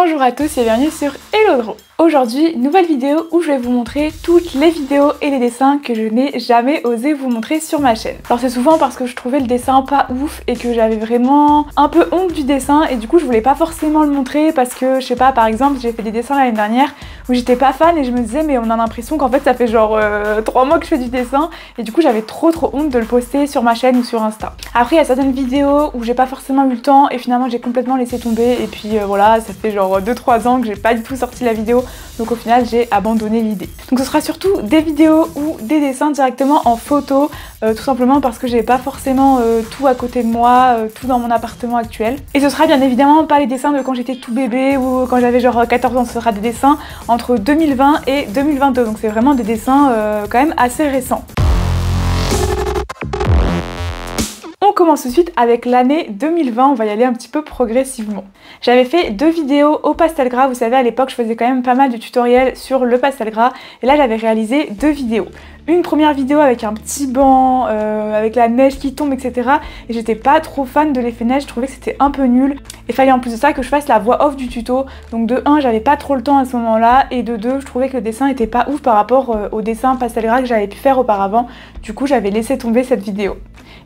Bonjour à tous et bienvenue sur Hello. Aujourd'hui, nouvelle vidéo où je vais vous montrer toutes les vidéos et les dessins que je n'ai jamais osé vous montrer sur ma chaîne. Alors c'est souvent parce que je trouvais le dessin pas ouf et que j'avais vraiment un peu honte du dessin et du coup je voulais pas forcément le montrer parce que je sais pas, par exemple j'ai fait des dessins l'année dernière où j'étais pas fan et je me disais mais on a l'impression qu'en fait ça fait genre 3 mois que je fais du dessin et du coup j'avais trop honte de le poster sur ma chaîne ou sur Insta. Après il y a certaines vidéos où j'ai pas forcément eu le temps et finalement j'ai complètement laissé tomber et puis voilà, ça fait genre 2-3 ans que j'ai pas du tout sorti la vidéo. Donc au final j'ai abandonné l'idée. Donc ce sera surtout des vidéos ou des dessins directement en photo, tout simplement parce que j'ai pas forcément tout à côté de moi, tout dans mon appartement actuel. Et ce sera bien évidemment pas les dessins de quand j'étais tout bébé ou quand j'avais genre 14 ans, ce sera des dessins entre 2020 et 2022. Donc c'est vraiment des dessins quand même assez récents. On commence tout de suite avec l'année 2020, on va y aller un petit peu progressivement. J'avais fait 2 vidéos au pastel gras, vous savez à l'époque je faisais quand même pas mal de tutoriels sur le pastel gras et là j'avais réalisé 2 vidéos. Une première vidéo avec un petit banc, avec la neige qui tombe etc. Et j'étais pas trop fan de l'effet neige, je trouvais que c'était un peu nul. Et fallait en plus de ça que je fasse la voix off du tuto, donc de 1 j'avais pas trop le temps à ce moment là et de 2 je trouvais que le dessin était pas ouf par rapport au dessin pastel gras que j'avais pu faire auparavant. Du coup j'avais laissé tomber cette vidéo.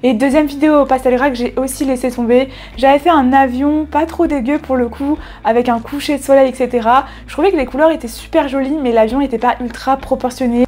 Et deuxième vidéo au pastel gras que j'ai aussi laissé tomber, j'avais fait un avion pas trop dégueu pour le coup, avec un coucher de soleil etc. Je trouvais que les couleurs étaient super jolies mais l'avion n'était pas ultra proportionné.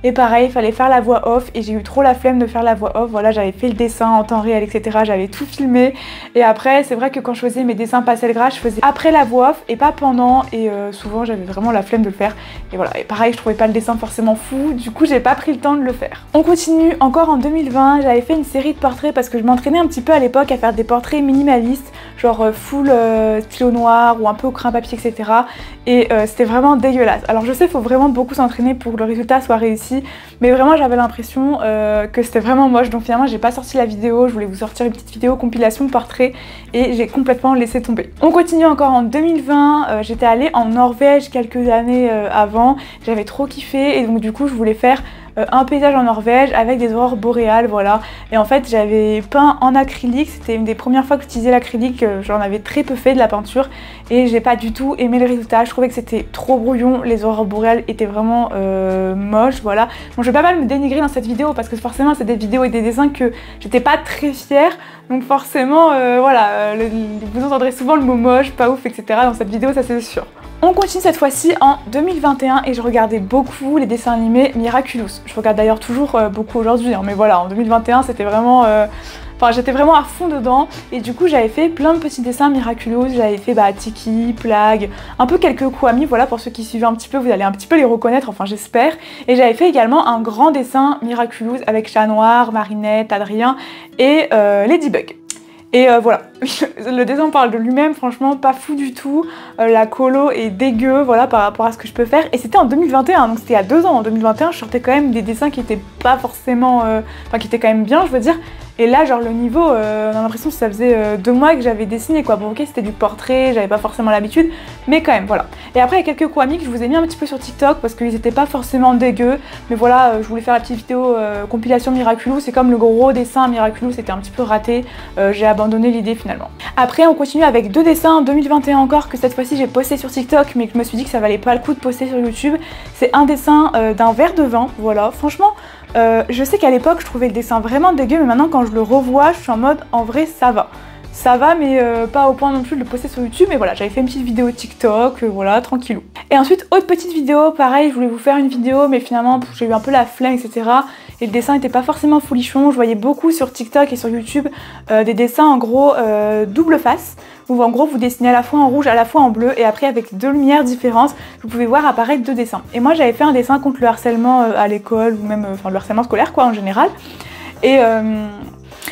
Et pareil, il fallait faire la voix off et j'ai eu trop la flemme de faire la voix off. Voilà, j'avais fait le dessin en temps réel, etc. J'avais tout filmé. Et après, c'est vrai que quand je faisais mes dessins pastel gras, je faisais après la voix off et pas pendant. Et souvent, j'avais vraiment la flemme de le faire. Et voilà, et pareil, je trouvais pas le dessin forcément fou. Du coup, j'ai pas pris le temps de le faire. On continue encore en 2020. J'avais fait une série de portraits parce que je m'entraînais un petit peu à l'époque à faire des portraits minimalistes. Genre full stylo noir ou un peu au crayon papier, etc. Et c'était vraiment dégueulasse. Alors je sais, il faut vraiment beaucoup s'entraîner pour que le résultat soit réussi. Mais vraiment j'avais l'impression que c'était vraiment moche, donc finalement j'ai pas sorti la vidéo, je voulais vous sortir une petite vidéo compilation portrait et j'ai complètement laissé tomber. On continue encore en 2020, j'étais allée en Norvège quelques années avant, j'avais trop kiffé et donc du coup je voulais faire un paysage en Norvège avec des aurores boréales, voilà. Et en fait j'avais peint en acrylique, c'était une des premières fois que j'utilisais l'acrylique, j'en avais très peu fait de la peinture et j'ai pas du tout aimé le résultat, je trouvais que c'était trop brouillon, les aurores boréales étaient vraiment moches, voilà. Bon, je vais pas mal me dénigrer dans cette vidéo parce que forcément c'est des vidéos et des dessins que j'étais pas très fière, donc forcément voilà, vous entendrez souvent le mot moche, pas ouf, etc. dans cette vidéo, ça c'est sûr. On continue cette fois-ci en 2021 et je regardais beaucoup les dessins animés Miraculous. Je regarde d'ailleurs toujours beaucoup aujourd'hui, hein, mais voilà, en 2021 c'était vraiment... Enfin j'étais vraiment à fond dedans et du coup j'avais fait plein de petits dessins Miraculous, j'avais fait Tiki, Plague, un peu quelques Kwami, voilà, pour ceux qui suivent un petit peu vous allez un petit peu les reconnaître, enfin j'espère. Et j'avais fait également un grand dessin Miraculous avec Chat Noir, Marinette, Adrien et Ladybug. Et voilà, le dessin parle de lui-même, franchement pas fou du tout, la colo est dégueu, voilà, par rapport à ce que je peux faire. Et c'était en 2021, donc c'était il y a 2 ans, en 2021 je sortais quand même des dessins qui étaient pas forcément, enfin qui étaient quand même bien je veux dire. Et là genre le niveau, on a l'impression que ça faisait 2 mois que j'avais dessiné quoi. Bon ok c'était du portrait, j'avais pas forcément l'habitude, mais quand même voilà. Et après il y a quelques Kwami que je vous ai mis un petit peu sur TikTok parce qu'ils étaient pas forcément dégueux. Mais voilà, je voulais faire la petite vidéo compilation Miraculous, c'est comme le gros dessin Miraculous était un petit peu raté, j'ai abandonné l'idée finalement. Après on continue avec 2 dessins en 2021 encore que cette fois-ci j'ai posté sur TikTok mais que je me suis dit que ça valait pas le coup de poster sur YouTube. C'est un dessin d'un verre de vin, voilà, franchement je sais qu'à l'époque je trouvais le dessin vraiment dégueu mais maintenant quand je le revois je suis en mode en vrai ça va. Ça va mais pas au point non plus de le poster sur YouTube, mais voilà j'avais fait une petite vidéo TikTok, voilà tranquillou. Et ensuite autre petite vidéo, pareil je voulais vous faire une vidéo mais finalement j'ai eu un peu la flemme etc. Et le dessin n'était pas forcément folichon, je voyais beaucoup sur TikTok et sur YouTube des dessins en gros double face, où en gros vous dessinez à la fois en rouge, à la fois en bleu et après avec 2 lumières différentes vous pouvez voir apparaître 2 dessins. Et moi j'avais fait un dessin contre le harcèlement à l'école ou même le harcèlement scolaire quoi en général.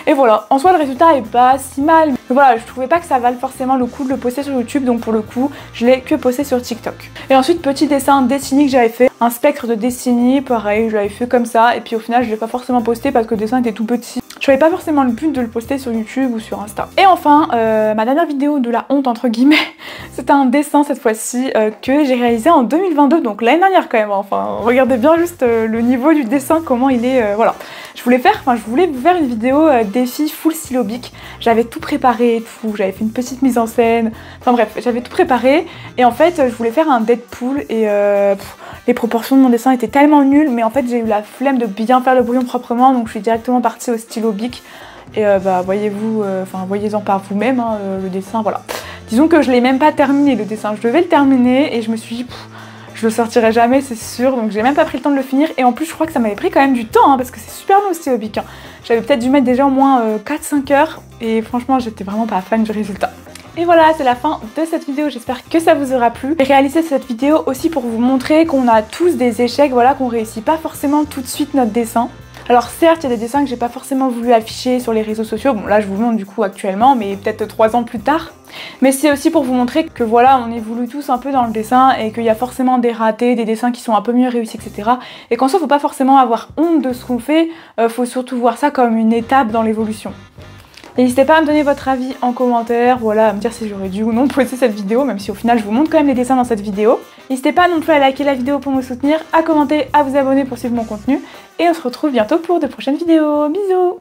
Et voilà, en soi le résultat est pas si mal, mais voilà, je trouvais pas que ça vale forcément le coup de le poster sur YouTube, donc pour le coup, je l'ai que posté sur TikTok. Et ensuite, petit dessin Destiny que j'avais fait, un spectre de Destiny, pareil, je l'avais fait comme ça, et puis au final, je l'ai pas forcément posté parce que le dessin était tout petit. Je voyais pas forcément le but de le poster sur YouTube ou sur Insta. Et enfin, ma dernière vidéo de la honte entre guillemets, c'était un dessin cette fois-ci que j'ai réalisé en 2022, donc l'année dernière quand même. Enfin, regardez bien juste le niveau du dessin, comment il est, voilà. Je voulais vous faire une vidéo défi full stylo bic. J'avais tout préparé et tout, j'avais fait une petite mise en scène, enfin bref, j'avais tout préparé. Et en fait, je voulais faire un Deadpool et les proportions de mon dessin étaient tellement nulles, mais en fait j'ai eu la flemme de bien faire le brouillon proprement, donc je suis directement partie au stylo bic. Et bah voyez-vous, voyez-en par vous-même hein, le dessin, voilà. Disons que je l'ai même pas terminé le dessin, je devais le terminer et je me suis dit je le sortirai jamais c'est sûr, donc j'ai même pas pris le temps de le finir. Et en plus je crois que ça m'avait pris quand même du temps hein, parce que c'est super long le stylo bic hein. J'avais peut-être dû mettre déjà au moins 4-5 heures et franchement j'étais vraiment pas fan du résultat. Et voilà, c'est la fin de cette vidéo, j'espère que ça vous aura plu. J'ai réalisé cette vidéo aussi pour vous montrer qu'on a tous des échecs, voilà, qu'on réussit pas forcément tout de suite notre dessin. Alors certes, il y a des dessins que j'ai pas forcément voulu afficher sur les réseaux sociaux, bon là je vous montre du coup actuellement, mais peut-être 3 ans plus tard. Mais c'est aussi pour vous montrer que voilà, on évolue tous un peu dans le dessin et qu'il y a forcément des ratés, des dessins qui sont un peu mieux réussis, etc. Et qu'en soi, faut pas forcément avoir honte de ce qu'on fait, faut surtout voir ça comme une étape dans l'évolution. N'hésitez pas à me donner votre avis en commentaire, voilà, à me dire si j'aurais dû ou non poster cette vidéo, même si au final je vous montre quand même les dessins dans cette vidéo. N'hésitez pas non plus à liker la vidéo pour me soutenir, à commenter, à vous abonner pour suivre mon contenu, et on se retrouve bientôt pour de prochaines vidéos. Bisous!